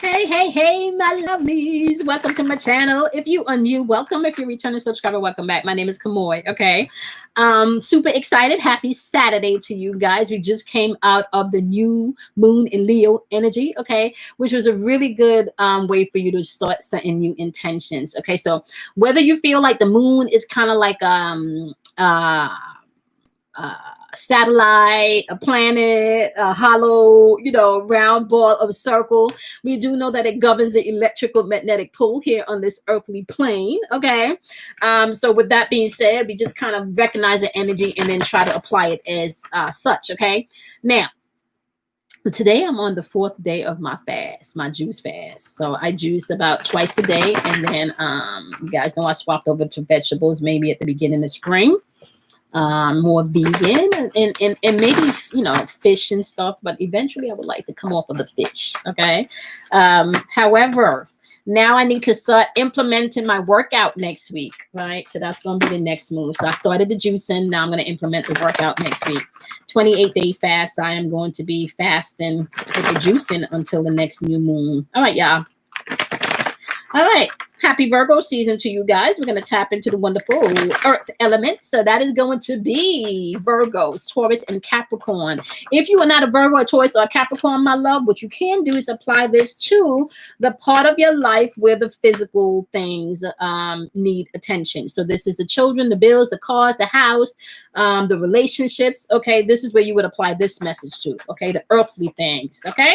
Hey, my lovelies. Welcome to my channel. If you are new, welcome. If you're a returning subscriber, welcome back. My name is Kamoy, okay? Super excited. Happy Saturday to you guys. We just came out of the new moon in Leo energy, okay? Which was a really good way for you to start setting new intentions, okay? So whether you feel like the moon is kind of like satellite, a planet, a hollow, round ball of a circle. We do know that it governs the electrical magnetic pull here on this earthly plane. Okay. So with that being said, we just kind of recognize the energy and then try to apply it as such. Okay. Now, today I'm on the 4th day of my fast, my juice fast. So I juice about twice a day. And then you guys know I swapped over to vegetables maybe at the beginning of spring. More vegan and maybe fish and stuff, but eventually I would like to come off of the fish. Okay. However, now I need to start implementing my workout next week, right? So that's going to be the next move. So I started the juicing. Now I'm going to implement the workout next week. 28-day fast. I am going to be fasting with the juicing until the next new moon. All right, y'all. All right. Happy Virgo season to you guys. We're going to tap into the wonderful earth element. So that is going to be Virgos, Taurus, and Capricorn. If you are not a Virgo, a Taurus, or a Capricorn, my love, what you can do is apply this to the part of your life where the physical things need attention. So this is the children, the bills, the cars, the house, the relationships. Okay, this is where you would apply this message to. Okay, the earthly things. Okay.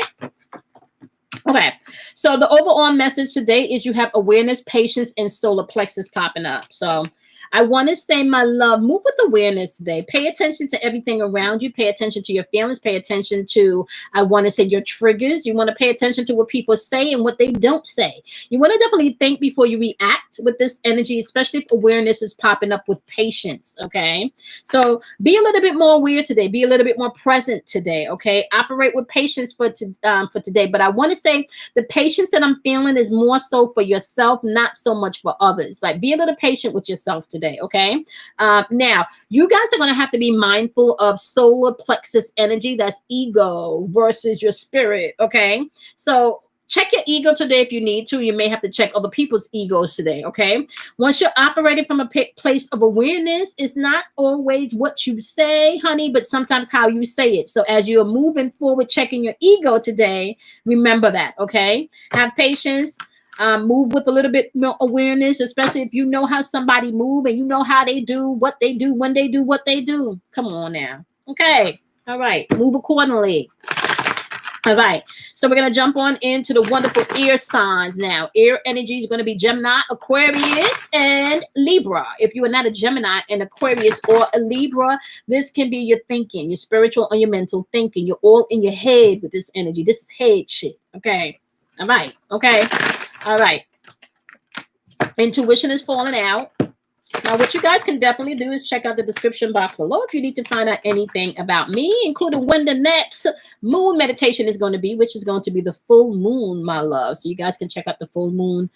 Okay, so the overall message today is you have awareness, patience, and solar plexus popping up. So I want to say, my love, move with awareness today. Pay attention to everything around you. Pay attention to your feelings. Pay attention to, I want to say, your triggers. You want to pay attention to what people say and what they don't say. You want to definitely think before you react with this energy, especially if awareness is popping up with patience, okay? So be a little bit more aware today. Be a little bit more present today, okay? Operate with patience for today. But I want to say the patience that I'm feeling is more so for yourself, not so much for others. Like, be a little patient with yourself today. Okay. Now you guys are going to have to be mindful of solar plexus energy. That's ego versus your spirit. Okay. So check your ego today if you need to. You may have to check other people's egos today. Okay. Once you're operating from a place of awareness, it's not always what you say, honey, but sometimes how you say it. So as you're moving forward, checking your ego today, remember that. Okay. Have patience. Move with a little bit more awareness, especially if you know how somebody move and you know how they do, what they do, when they do what they do. Come on now. Okay. All right. Move accordingly. All right. So we're going to jump on into the wonderful air signs now. Air energy is going to be Gemini, Aquarius, and Libra. If you are not a Gemini, an Aquarius, or a Libra, this can be your thinking, your spiritual or your mental thinking. You're all in your head with this energy. This is head shit. Okay. All right. Okay. All right. Intuition is falling out. Now, what you guys can definitely do is check out the description box below if you need to find out anything about me, including when the next moon meditation is going to be, which is going to be the full moon, my love. So you guys can check out the full moon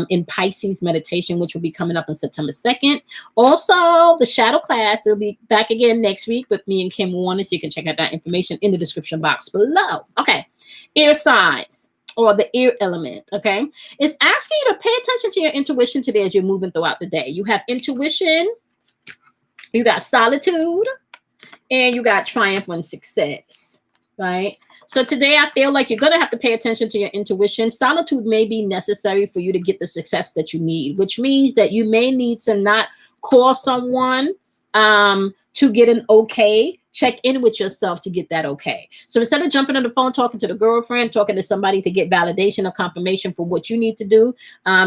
in Pisces meditation, which will be coming up on September 2nd. Also, the shadow class will be back again next week with me and Kim Warner. So you can check out that information in the description box below. Okay. Air signs. Or the air element, okay? It's asking you to pay attention to your intuition today as you're moving throughout the day. You have intuition, you got solitude, and you got triumph and success, right? So today I feel like you're going to have to pay attention to your intuition. Solitude may be necessary for you to get the success that you need, which means that you may need to not call someone to get an okay. Check in with yourself to get that okay. So instead of jumping on the phone, talking to the girlfriend, talking to somebody to get validation or confirmation for what you need to do,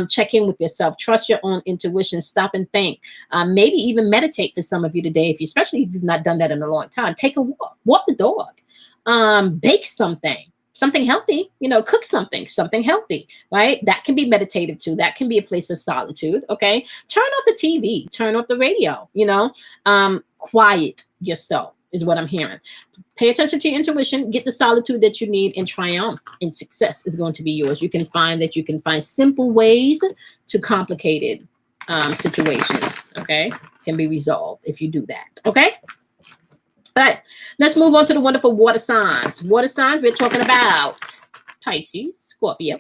check in with yourself. Trust your own intuition. Stop and think. Maybe even meditate for some of you today, especially if you've not done that in a long time. Take a walk. Walk the dog. Bake something. Something healthy, cook something healthy, right? That can be meditative too. That can be a place of solitude. Okay. Turn off the TV, turn off the radio, quiet yourself is what I'm hearing. Pay attention to your intuition, get the solitude that you need, and triumph and success is going to be yours. You can find simple ways to complicated situations. Okay. Can be resolved if you do that. Okay. All right, let's move on to the wonderful water signs. Water signs, we're talking about Pisces, Scorpio,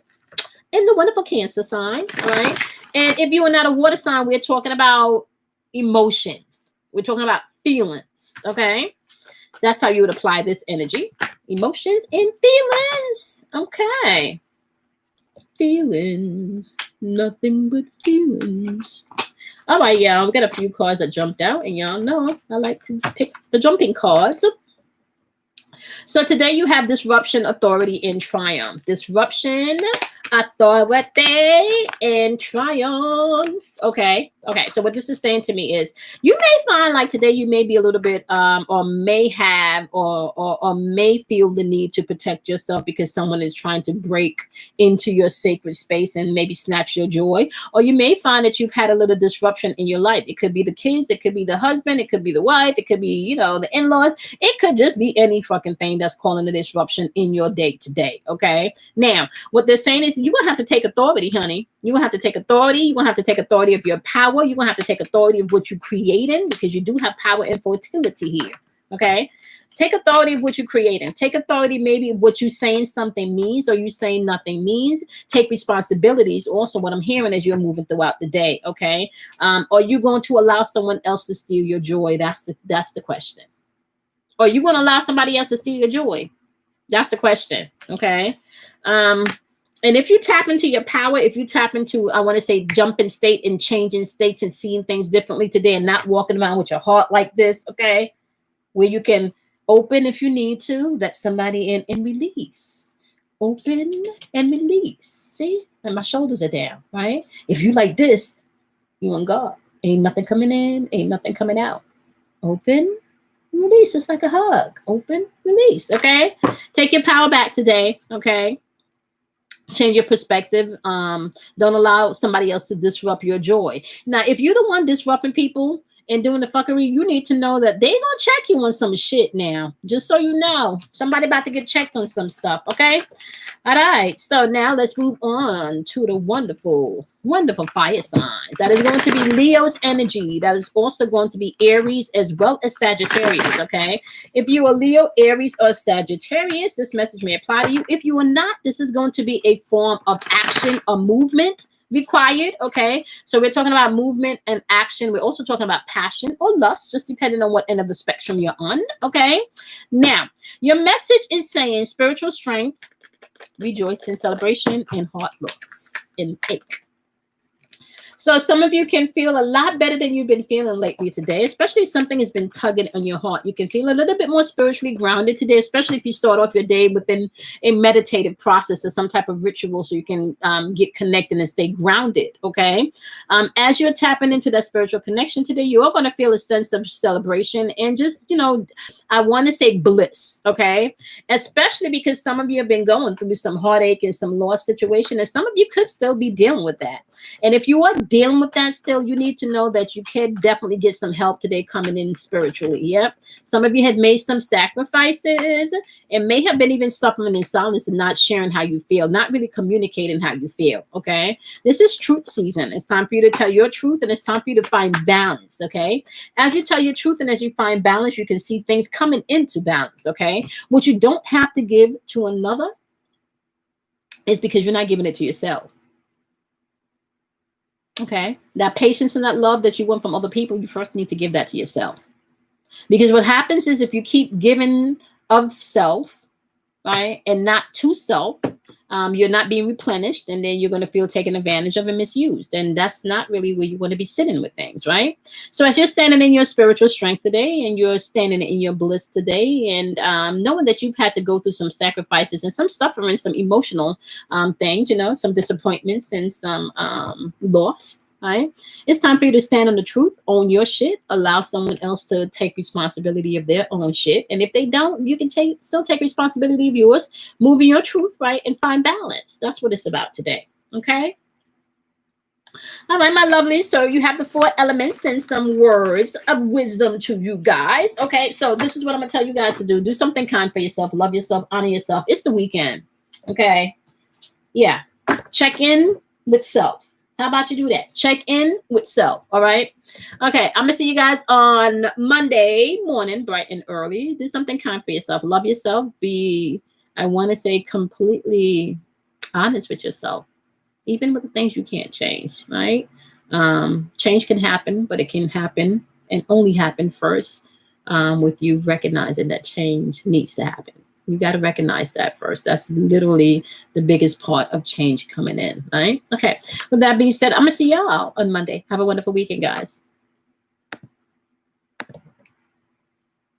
and the wonderful Cancer sign, all right? And if you are not a water sign, we're talking about emotions. We're talking about feelings, okay? That's how you would apply this energy. Emotions and feelings, okay? Feelings, nothing but feelings. All right, y'all, we got a few cards that jumped out, and y'all know I like to pick the jumping cards. So today you have disruption, authority, and triumph. Disruption, authority, and triumph. Okay. So what this is saying to me is you may find like today you may be a little bit or may have or may feel the need to protect yourself because someone is trying to break into your sacred space and maybe snatch your joy. Or you may find that you've had a little disruption in your life. It could be the kids, it could be the husband, it could be the wife, it could be, the in-laws. It could just be any fucking thing that's calling a disruption in your day to day. Okay. Now, what they're saying is you're gonna have to take authority, honey. You're gonna have to take authority. You're gonna have to take authority of your power. You're gonna have to take authority of what you're creating because you do have power and fertility here. Okay. Take authority of what you're creating. Take authority maybe of what you saying something means or you saying nothing means. Take responsibilities. Also, what I'm hearing as you're moving throughout the day. Okay. Are you going to allow someone else to steal your joy? That's the question. Are you going to allow somebody else to steal your joy? That's the question. Okay. And if you tap into your power, if you tap into, I want to say, jumping state and changing states and seeing things differently today and not walking around with your heart like this, okay, where you can open if you need to, let somebody in and release. Open and release. See? And my shoulders are down, right? If you like this, you on guard. Ain't nothing coming in, ain't nothing coming out. Open, release. It's like a hug. Open, release, okay? Take your power back today, okay? Change your perspective. Don't allow somebody else to disrupt your joy. Now, if you're the one disrupting people and doing the fuckery, you need to know that they gonna check you on some shit now. Just so you know, somebody about to get checked on some stuff. Okay. All right. So now let's move on to the wonderful fire signs. That is going to be Leo's energy. That is also going to be Aries as well as Sagittarius. Okay. If you are Leo, Aries, or Sagittarius, this message may apply to you. If you are not, this is going to be a form of action or movement required. Okay. So we're talking about movement and action. We're also talking about passion or lust, just depending on what end of the spectrum you're on. Okay. Now, your message is saying spiritual strength, rejoice in celebration, and heart looks in ache. So some of you can feel a lot better than you've been feeling lately today, especially if something has been tugging on your heart. You can feel a little bit more spiritually grounded today, especially if you start off your day within a meditative process or some type of ritual so you can get connected and stay grounded, okay? As you're tapping into that spiritual connection today, you're going to feel a sense of celebration and just, I want to say bliss, okay? Especially because some of you have been going through some heartache and some loss situation, and some of you could still be dealing with that. And if you are dealing with that still, you need to know that you can definitely get some help today coming in spiritually. Yep. Some of you had made some sacrifices and may have been even suffering in silence and not sharing how you feel, not really communicating how you feel. Okay. This is truth season. It's time for you to tell your truth and it's time for you to find balance. Okay. As you tell your truth and as you find balance, you can see things coming into balance. Okay. What you don't have to give to another is because you're not giving it to yourself. Okay, that patience and that love that you want from other people, you first need to give that to yourself. Because what happens is if you keep giving of self, right, and not to self, you're not being replenished, and then you're going to feel taken advantage of and misused. And that's not really where you want to be sitting with things, right? So as you're standing in your spiritual strength today and you're standing in your bliss today and knowing that you've had to go through some sacrifices and some suffering, some emotional things, some disappointments and some loss, right? It's time for you to stand on the truth, own your shit, allow someone else to take responsibility of their own shit. And if they don't, you can still take responsibility of yours, move in your truth, right? And find balance. That's what it's about today. Okay. All right, my lovelies. So you have the 4 elements and some words of wisdom to you guys. Okay. So this is what I'm going to tell you guys to do. Do something kind for yourself. Love yourself. Honor yourself. It's the weekend. Okay. Yeah. Check in with self. How about you do that? Check in with self. All right. Okay. I'm going to see you guys on Monday morning, bright and early. Do something kind for yourself. Love yourself. I want to say completely honest with yourself, even with the things you can't change, right? Change can happen, but it can happen and only happen first with you recognizing that change needs to happen. You got to recognize that first. That's literally the biggest part of change coming in, right? Okay. With that being said, I'm going to see y'all on Monday. Have a wonderful weekend, guys.